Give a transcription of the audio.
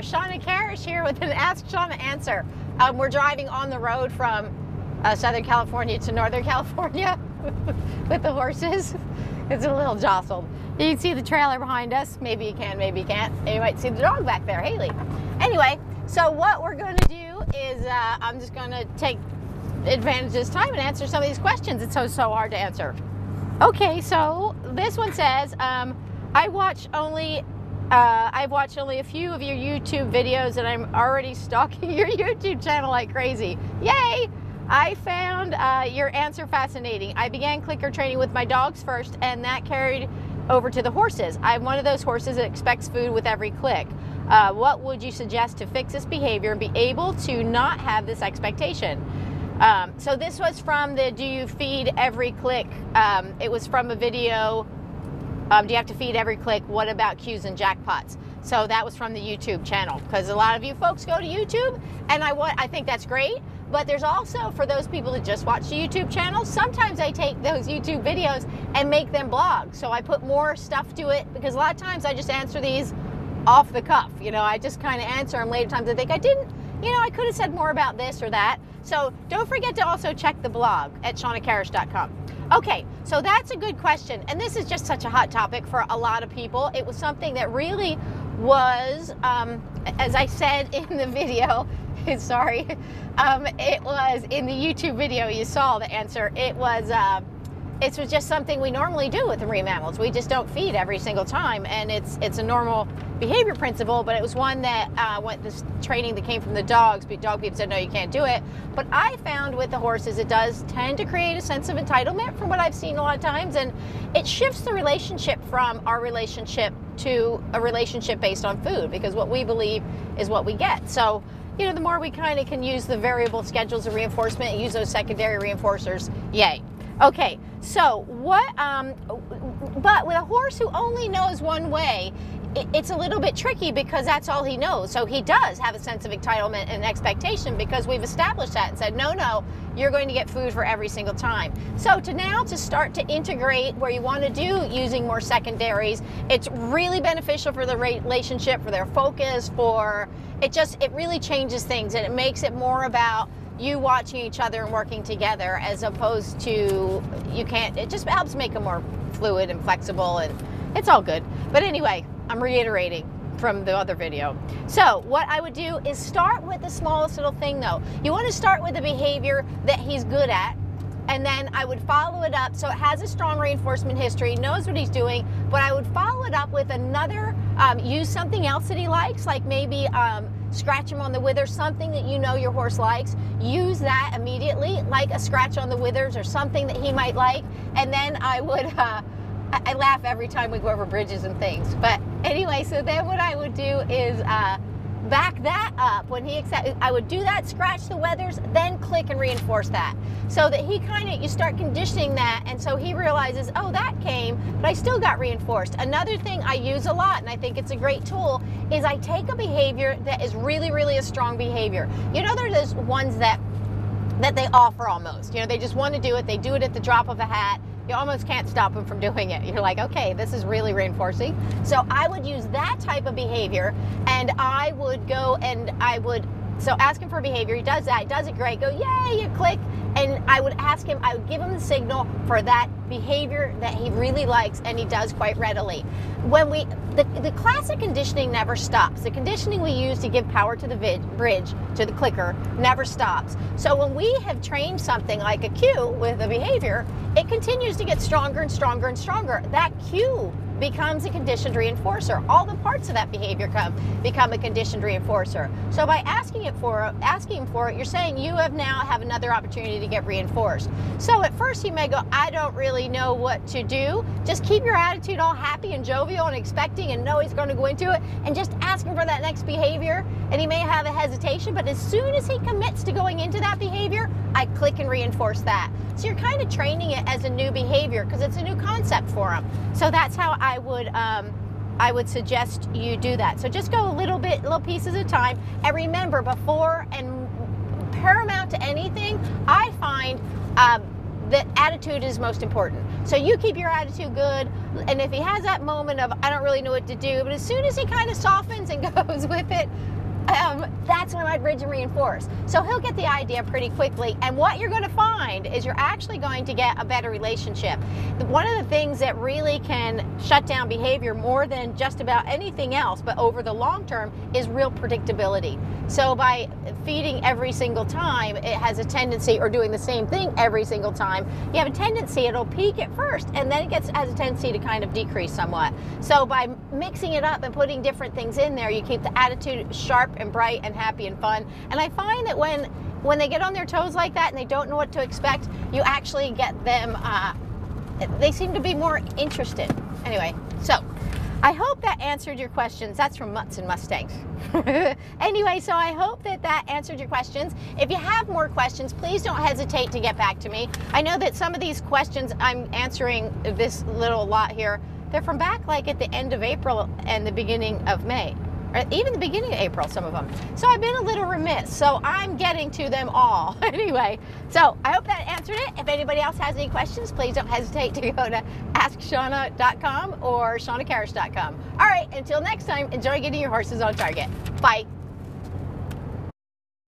there, Shawna Karrasch here with an Ask Shawna answer. We're driving on the road from Southern California to Northern California with the horses. It's a little jostled. You can see the trailer behind us. Maybe you can, maybe you can't. And you might see the dog back there, Haley. Anyway, so what we're going to do is I'm just going to take advantage of this time and answer some of these questions. It's so hard to answer. Okay, so this one says, I've watched only a few of your YouTube videos and I'm already stalking your YouTube channel like crazy. Yay! I found your answer fascinating. I began clicker training with my dogs first and that carried over to the horses. I'm one of those horses that expects food with every click. What would you suggest to fix this behavior and be able to not have this expectation? So this was from the Do You Feed Every Click? It was from a video, do you have to feed every click? What about cues and jackpots? So that was from the YouTube channel, because a lot of you folks go to YouTube, and I think that's great. But there's also, for those people that just watch the YouTube channel, sometimes I take those YouTube videos and make them blogs. So I put more stuff to it, because a lot of times I just answer these off the cuff. You know, I just kind of answer them. Later times I think I didn't, you know, I could have said more about this or that. So don't forget to also check the blog at shawnakarrasch.com. Okay, so that's a good question. And this is just such a hot topic for a lot of people. It was something that really was, as I said in the video, sorry, it was in the YouTube video you saw the answer. It was just something we normally do with the marine mammals. We just don't feed every single time, and it's a normal behavior principle, but it was one that this training that came from the dogs. Dog people said, no, you can't do it. But I found with the horses, it does tend to create a sense of entitlement from what I've seen a lot of times, and it shifts the relationship from our relationship to a relationship based on food, because what we believe is what we get. So, you know, the more we kind of can use the variable schedules of reinforcement and use those secondary reinforcers, yay. Okay, so what, but with a horse who only knows one way, it's a little bit tricky because that's all he knows. So he does have a sense of entitlement and expectation because we've established that and said, no, you're going to get food for every single time. So to start to integrate where you want to do using more secondaries, it's really beneficial for the relationship, for their focus, it really changes things, and it makes it more about you watching each other and working together as opposed to it just helps make them more fluid and flexible, and it's all good. But anyway, I'm reiterating from the other video. So what I would do is start with the smallest little thing though. You want to start with the behavior that he's good at, and then I would follow it up so it has a strong reinforcement history, knows what he's doing, but I would follow it up with another, use something else that he likes, like maybe scratch him on the withers, something that you know your horse likes. Use that immediately, like a scratch on the withers or something that he might like, and then I would, I laugh every time we go over bridges and things. But anyway, so then what I would do is back that up. When he accepts, I would do that, scratch the withers, then click and reinforce that. So that you start conditioning that, and so he realizes, oh, that came, but I still got reinforced. Another thing I use a lot, and I think it's a great tool, is I take a behavior that is really, really a strong behavior. You know, there's those ones that they offer almost. You know, they just want to do it. They do it at the drop of a hat. You almost can't stop them from doing it. You're like, okay, this is really reinforcing. So I would use that type of behavior, and I would go and so ask him for behavior. He does that, he does it great. Go, yay, you click. And I would give him the signal for that behavior that he really likes, and he does quite readily. The classic conditioning never stops. The conditioning we use to give power to the bridge, to the clicker, never stops. So when we have trained something like a cue with a behavior, it continues to get stronger and stronger and stronger. That cue becomes a conditioned reinforcer. All the parts of that behavior become a conditioned reinforcer. So by asking him for it, you're saying you now have another opportunity to get reinforced. So at first he may go, I don't really know what to do. Just keep your attitude all happy and jovial and expecting and know he's going to go into it, and just ask him for that next behavior. And he may have a hesitation, but as soon as he commits to going into that behavior, I click and reinforce that. So you're kind of training it as a new behavior because it's a new concept for him. So that's how I would suggest you do that. So just go little pieces at a time. And remember, before and paramount to anything, I find that attitude is most important. So you keep your attitude good, and if he has that moment of, I don't really know what to do, but as soon as he kind of softens and goes with it, that's when I'd bridge and reinforce. So he'll get the idea pretty quickly, and what you're going to find is you're actually going to get a better relationship. One of the things that really can shut down behavior more than just about anything else, but over the long term, is real predictability. So by feeding every single time, it has a tendency, or doing the same thing every single time, you have a tendency, it'll peak at first, and then it has a tendency to kind of decrease somewhat. So by mixing it up and putting different things in there, you keep the attitude sharp and bright and happy and fun. And I find that when they get on their toes like that and they don't know what to expect, you actually get them, they seem to be more interested. Anyway, so I hope that answered your questions. That's from Mutts and Mustangs. Anyway, so I hope that answered your questions. If you have more questions, please don't hesitate to get back to me. I know that some of these questions I'm answering, this little lot here, they're from back like at the end of April and the beginning of May. Or even the beginning of April, some of them. So I've been a little remiss, so I'm getting to them all. Anyway, so I hope that answered it. If anybody else has any questions, please don't hesitate to go to AskShawna.com or ShawnaKarrasch.com. All right, until next time, enjoy getting your horses on target. Bye.